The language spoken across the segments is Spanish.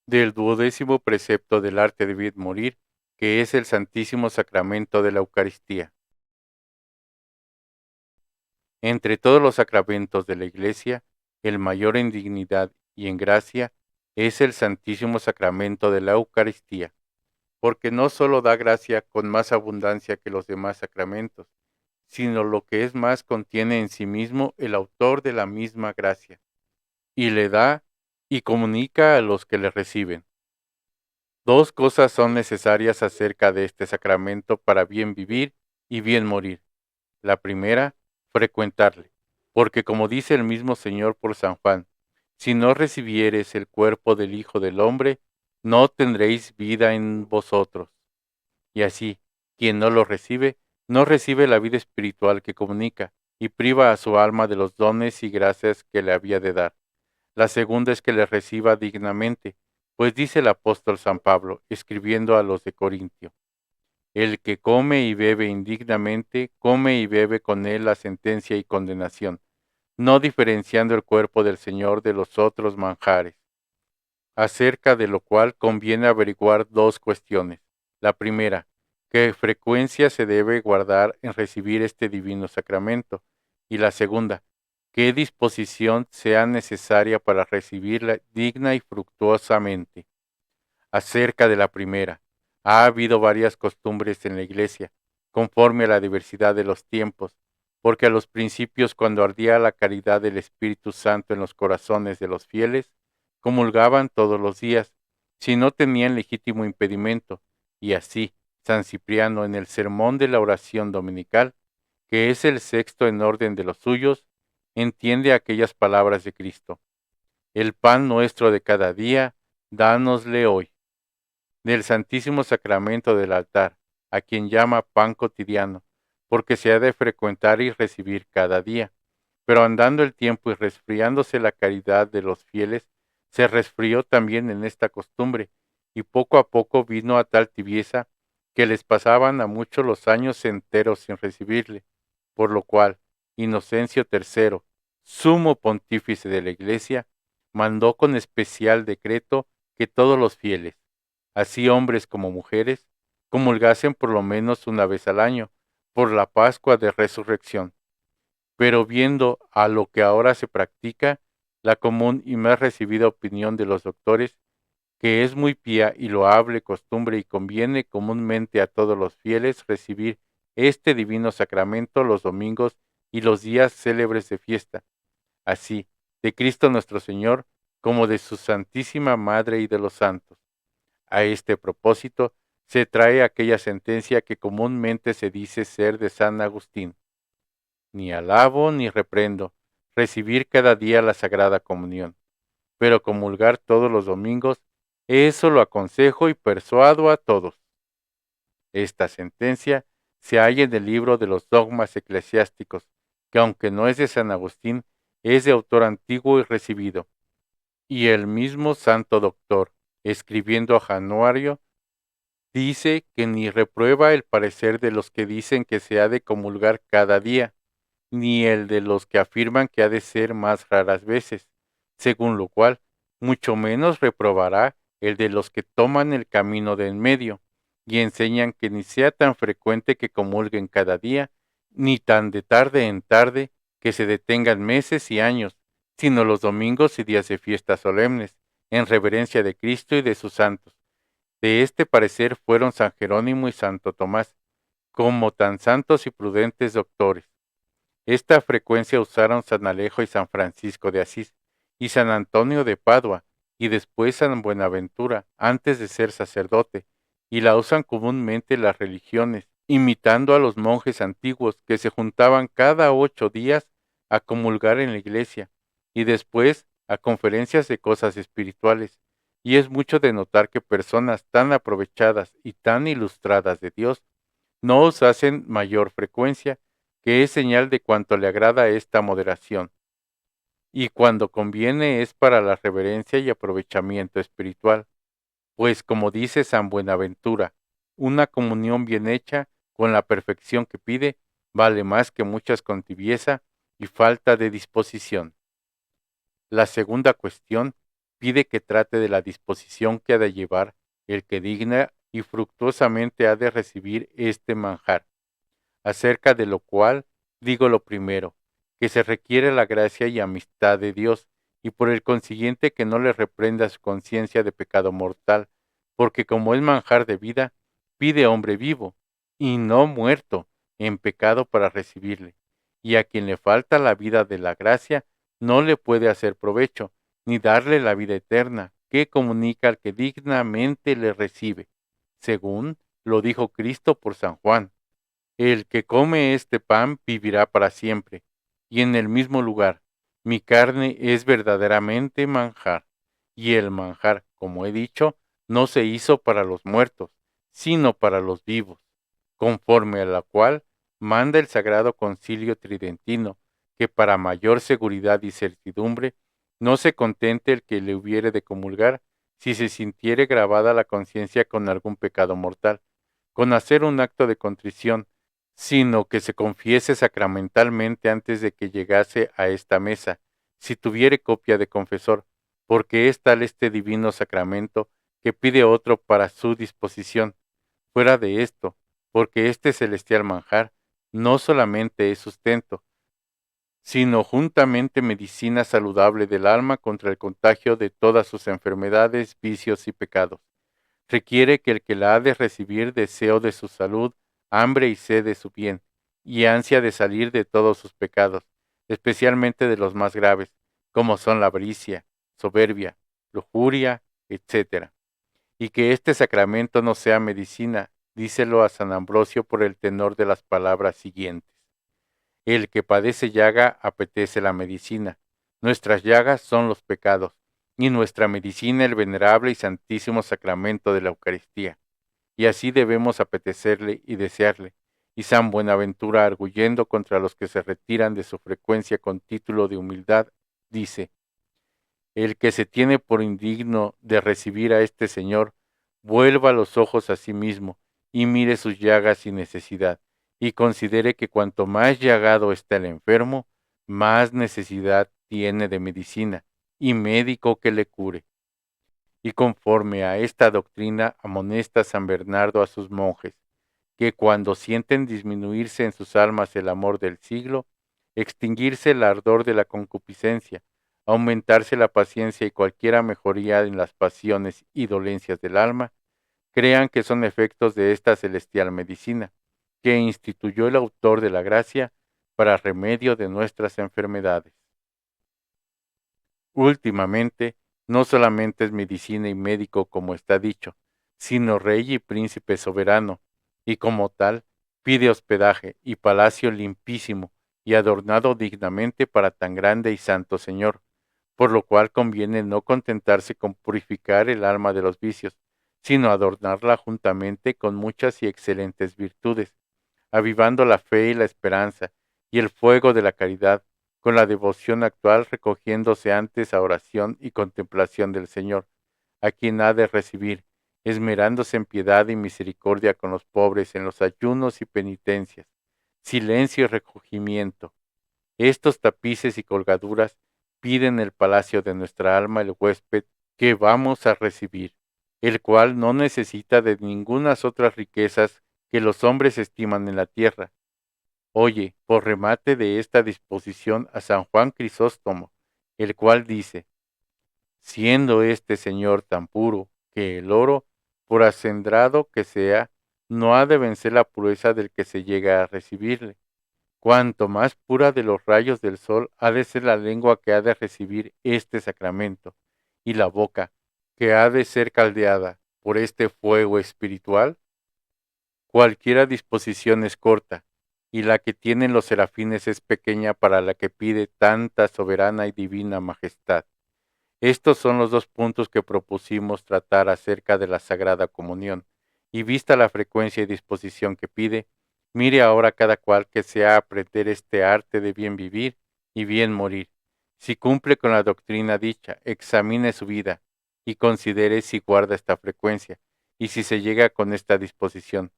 del 12º precepto del arte de vivir y morir, que es el Santísimo Sacramento de la Eucaristía. Entre todos los sacramentos de la Iglesia, el mayor en dignidad y en gracia es el Santísimo Sacramento de la Eucaristía, porque no solo da gracia con más abundancia que los demás sacramentos, sino lo que es más contiene en sí mismo el autor de la misma gracia, y le da y comunica a los que le reciben. Dos cosas son necesarias acerca de este sacramento para bien vivir y bien morir. La primera, frecuentarle, porque como dice el mismo Señor por San Juan, si no recibiereis el cuerpo del Hijo del Hombre, no tendréis vida en vosotros. Y así, quien no lo recibe, no recibe la vida espiritual que comunica, y priva a su alma de los dones y gracias que le había de dar. La segunda es que le reciba dignamente, pues dice el apóstol San Pablo, escribiendo a los de Corintio, el que come y bebe indignamente, come y bebe con él la sentencia y condenación, no diferenciando el cuerpo del Señor de los otros manjares. Acerca de lo cual conviene averiguar dos cuestiones. La primera, qué frecuencia se debe guardar en recibir este divino sacramento, y la segunda, qué disposición sea necesaria para recibirla digna y fructuosamente. Acerca de la primera, ha habido varias costumbres en la Iglesia, conforme a la diversidad de los tiempos, porque a los principios, cuando ardía la caridad del Espíritu Santo en los corazones de los fieles, comulgaban todos los días, si no tenían legítimo impedimento, y así San Cipriano en el sermón de la oración dominical, que es el sexto en orden de los suyos, entiende aquellas palabras de Cristo: el pan nuestro de cada día, dánosle hoy. Del Santísimo Sacramento del altar, a quien llama pan cotidiano, porque se ha de frecuentar y recibir cada día. Pero andando el tiempo y resfriándose la caridad de los fieles, se resfrió también en esta costumbre, y poco a poco vino a tal tibieza que les pasaban a muchos los años enteros sin recibirle, por lo cual Inocencio III, sumo pontífice de la Iglesia, mandó con especial decreto que todos los fieles, así hombres como mujeres, comulgasen por lo menos una vez al año, por la Pascua de Resurrección. Pero viendo a lo que ahora se practica, la común y más recibida opinión de los doctores, que es muy pía y loable costumbre y conviene comúnmente a todos los fieles recibir este divino sacramento los domingos y los días célebres de fiesta, así de Cristo nuestro Señor, como de su Santísima Madre y de los santos. A este propósito se trae aquella sentencia que comúnmente se dice ser de San Agustín: ni alabo ni reprendo recibir cada día la Sagrada Comunión, pero comulgar todos los domingos, eso lo aconsejo y persuado a todos. Esta sentencia se halla en el libro de los dogmas eclesiásticos, que aunque no es de San Agustín, es de autor antiguo y recibido. Y el mismo santo doctor, escribiendo a Januario, dice que ni reprueba el parecer de los que dicen que se ha de comulgar cada día, ni el de los que afirman que ha de ser más raras veces, según lo cual mucho menos reprobará el de los que toman el camino de en medio, y enseñan que ni sea tan frecuente que comulguen cada día, ni tan de tarde en tarde que se detengan meses y años, sino los domingos y días de fiestas solemnes, en reverencia de Cristo y de sus santos. De este parecer fueron San Jerónimo y Santo Tomás, como tan santos y prudentes doctores. Esta frecuencia usaron San Alejo y San Francisco de Asís, y San Antonio de Padua, y después San Buenaventura, antes de ser sacerdote, y la usan comúnmente las religiones, imitando a los monjes antiguos que se juntaban cada 8 días a comulgar en la iglesia, y después a conferencias de cosas espirituales. Y es mucho de notar que personas tan aprovechadas y tan ilustradas de Dios no os hacen mayor frecuencia, que es señal de cuánto le agrada esta moderación, y cuando conviene es para la reverencia y aprovechamiento espiritual, pues como dice San Buenaventura, una comunión bien hecha, con la perfección que pide, vale más que muchas con tibieza y falta de disposición. La segunda cuestión, pide que trate de la disposición que ha de llevar el que digna y fructuosamente ha de recibir este manjar, acerca de lo cual digo lo primero, que se requiere la gracia y amistad de Dios, y por el consiguiente que no le reprenda su conciencia de pecado mortal, porque como es manjar de vida, pide hombre vivo, y no muerto, en pecado para recibirle, y a quien le falta la vida de la gracia, no le puede hacer provecho, ni darle la vida eterna, que comunica al que dignamente le recibe, según lo dijo Cristo por San Juan. El que come este pan vivirá para siempre. Y en el mismo lugar, mi carne es verdaderamente manjar. Y el manjar, como he dicho, no se hizo para los muertos, sino para los vivos, conforme a la cual manda el Sagrado Concilio Tridentino, que para mayor seguridad y certidumbre, no se contente el que le hubiere de comulgar, si se sintiere grabada la conciencia con algún pecado mortal, con hacer un acto de contrición, sino que se confiese sacramentalmente antes de que llegase a esta mesa, si tuviere copia de confesor, porque es tal este divino sacramento que pide otro para su disposición. Fuera de esto, porque este celestial manjar no solamente es sustento, sino juntamente medicina saludable del alma contra el contagio de todas sus enfermedades, vicios y pecados. Requiere que el que la ha de recibir deseo de su salud, hambre y sed de su bien, y ansia de salir de todos sus pecados, especialmente de los más graves, como son la avaricia, soberbia, lujuria, etc. Y que este sacramento no sea medicina, díselo a San Ambrosio por el tenor de las palabras siguientes. El que padece llaga apetece la medicina. Nuestras llagas son los pecados, y nuestra medicina el venerable y santísimo sacramento de la Eucaristía. Y así debemos apetecerle y desearle. Y San Buenaventura, arguyendo contra los que se retiran de su frecuencia con título de humildad, dice: el que se tiene por indigno de recibir a este Señor, vuelva los ojos a sí mismo y mire sus llagas sin necesidad, y considere que cuanto más llagado está el enfermo, más necesidad tiene de medicina y médico que le cure. Y conforme a esta doctrina amonesta San Bernardo a sus monjes, que cuando sienten disminuirse en sus almas el amor del siglo, extinguirse el ardor de la concupiscencia, aumentarse la paciencia y cualquiera mejoría en las pasiones y dolencias del alma, crean que son efectos de esta celestial medicina, que instituyó el autor de la gracia para remedio de nuestras enfermedades. Últimamente, no solamente es medicina y médico como está dicho, sino rey y príncipe soberano, y como tal, pide hospedaje y palacio limpísimo y adornado dignamente para tan grande y santo Señor, por lo cual conviene no contentarse con purificar el alma de los vicios, sino adornarla juntamente con muchas y excelentes virtudes, avivando la fe y la esperanza y el fuego de la caridad, con la devoción actual recogiéndose antes a oración y contemplación del Señor, a quien ha de recibir, esmerándose en piedad y misericordia con los pobres en los ayunos y penitencias, silencio y recogimiento. Estos tapices y colgaduras piden el palacio de nuestra alma el huésped que vamos a recibir, el cual no necesita de ningunas otras riquezas que los hombres estiman en la tierra. Oye, por remate de esta disposición a San Juan Crisóstomo, el cual dice: siendo este Señor tan puro que el oro, por acendrado que sea, no ha de vencer la pureza del que se llega a recibirle. Cuanto más pura de los rayos del sol ha de ser la lengua que ha de recibir este sacramento, y la boca, que ha de ser caldeada por este fuego espiritual. Cualquiera disposición es corta, y la que tienen los serafines es pequeña para la que pide tanta soberana y divina majestad. Estos son los dos puntos que propusimos tratar acerca de la Sagrada Comunión, y vista la frecuencia y disposición que pide, mire ahora cada cual que sea aprender este arte de bien vivir y bien morir. Si cumple con la doctrina dicha, examine su vida y considere si guarda esta frecuencia, y si se llega con esta disposición.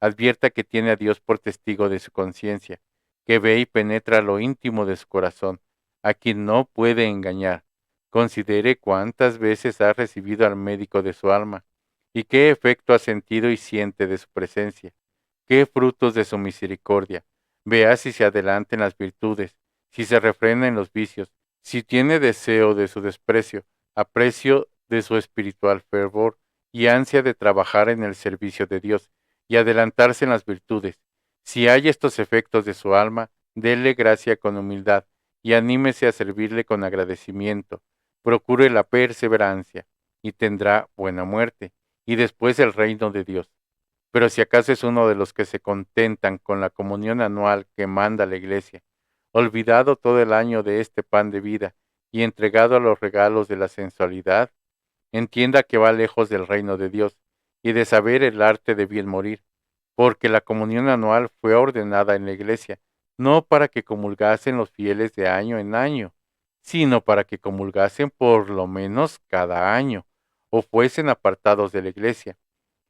Advierta que tiene a Dios por testigo de su conciencia, que ve y penetra lo íntimo de su corazón, a quien no puede engañar, Considere cuántas veces ha recibido al médico de su alma y qué efecto ha sentido y siente de su presencia, qué frutos de su misericordia. Vea si se adelanta en las virtudes, si se refrena en los vicios, si tiene deseo de su desprecio, aprecio de su espiritual fervor y ansia de trabajar en el servicio de Dios y adelantarse en las virtudes. Si hay estos efectos de su alma, déle gracia con humildad y anímese a servirle con agradecimiento. Procure la perseverancia y tendrá buena muerte y después el reino de Dios. Pero si acaso es uno de los que se contentan con la comunión anual que manda la Iglesia, olvidado todo el año de este pan de vida y entregado a los regalos de la sensualidad, entienda que va lejos del reino de Dios y de saber el arte de bien morir, porque la comunión anual fue ordenada en la Iglesia, no para que comulgasen los fieles de año en año, sino para que comulgasen por lo menos cada año, o fuesen apartados de la Iglesia.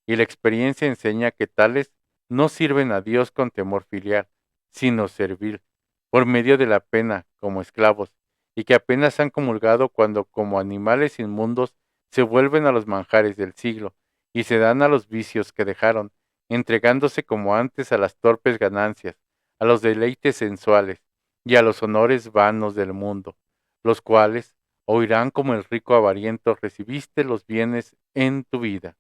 Y la experiencia enseña que tales no sirven a Dios con temor filial, sino servil, por medio de la pena, como esclavos, y que apenas han comulgado cuando como animales inmundos se vuelven a los manjares del siglo, y se dan a los vicios que dejaron, entregándose como antes a las torpes ganancias, a los deleites sensuales, y a los honores vanos del mundo, los cuales oirán como el rico avariento: recibiste los bienes en tu vida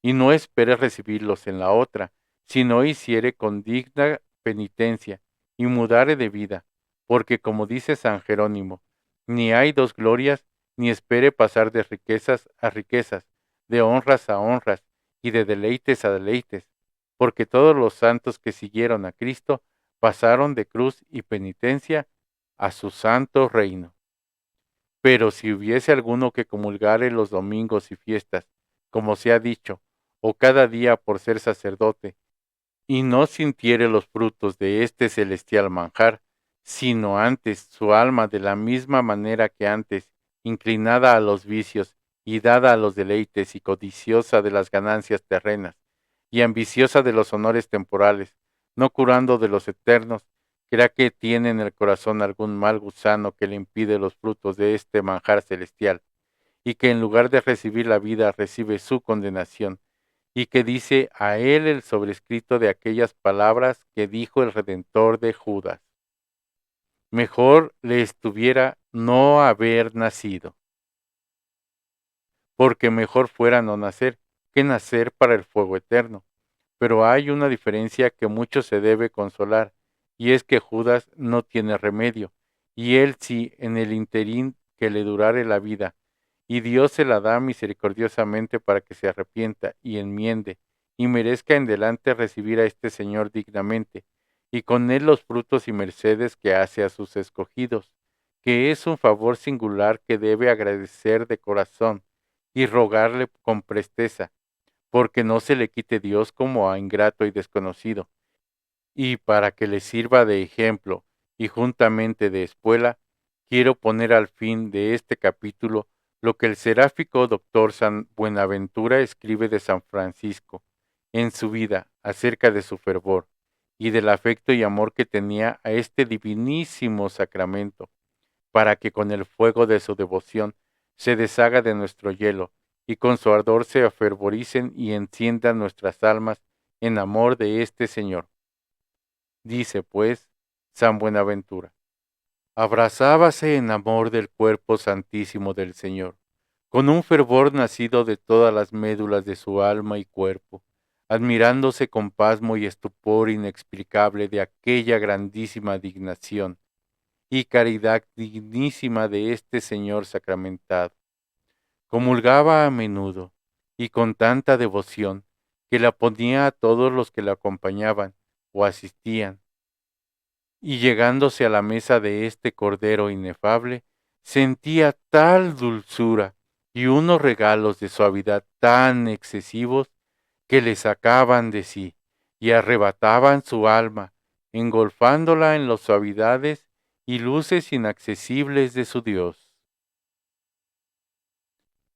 y no espere recibirlos en la otra, sino hiciere con digna penitencia y mudare de vida, porque como dice San Jerónimo, ni hay dos glorias, ni espere pasar de riquezas a riquezas, de honras a honras y de deleites a deleites, porque todos los santos que siguieron a Cristo pasaron de cruz y penitencia a su santo reino. Pero si hubiese alguno que comulgare los domingos y fiestas, como se ha dicho, o cada día por ser sacerdote, y no sintiere los frutos de este celestial manjar, sino antes su alma de la misma manera que antes, inclinada a los vicios y dada a los deleites y codiciosa de las ganancias terrenas, y ambiciosa de los honores temporales, no curando de los eternos, crea que tiene en el corazón algún mal gusano que le impide los frutos de este manjar celestial, y que en lugar de recibir la vida recibe su condenación, y que dice a él el sobrescrito de aquellas palabras que dijo el Redentor de Judas: mejor le estuviera no haber nacido, porque mejor fuera no nacer que nacer para el fuego eterno. Pero hay una diferencia que mucho se debe consolar, y es que Judas no tiene remedio, y él sí en el interín que le durare la vida, y Dios se la da misericordiosamente para que se arrepienta y enmiende, y merezca en delante recibir a este Señor dignamente, y con él los frutos y mercedes que hace a sus escogidos, que es un favor singular que debe agradecer de corazón, y rogarle con presteza, porque no se le quite Dios como a ingrato y desconocido, y para que le sirva de ejemplo y juntamente de espuela, quiero poner al fin de este capítulo lo que el seráfico doctor San Buenaventura escribe de San Francisco en su vida acerca de su fervor y del afecto y amor que tenía a este divinísimo sacramento, para que con el fuego de su devoción se deshaga de nuestro hielo y con su ardor se afervoricen y enciendan nuestras almas en amor de este Señor. Dice, pues, San Buenaventura: abrazábase en amor del cuerpo santísimo del Señor, con un fervor nacido de todas las médulas de su alma y cuerpo, admirándose con pasmo y estupor inexplicable de aquella grandísima dignación y caridad dignísima de este Señor sacramentado. Comulgaba a menudo y con tanta devoción que la ponía a todos los que la acompañaban o asistían, y llegándose a la mesa de este Cordero inefable, sentía tal dulzura y unos regalos de suavidad tan excesivos que le sacaban de sí y arrebataban su alma, engolfándola en las suavidades y luces inaccesibles de su Dios.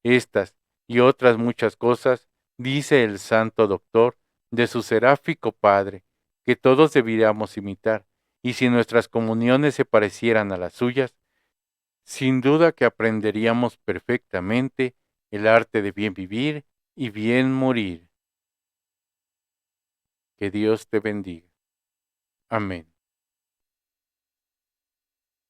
Estas y otras muchas cosas dice el santo doctor de su seráfico padre, que todos deberíamos imitar, y si nuestras comuniones se parecieran a las suyas, sin duda que aprenderíamos perfectamente el arte de bien vivir y bien morir. Que Dios te bendiga. Amén.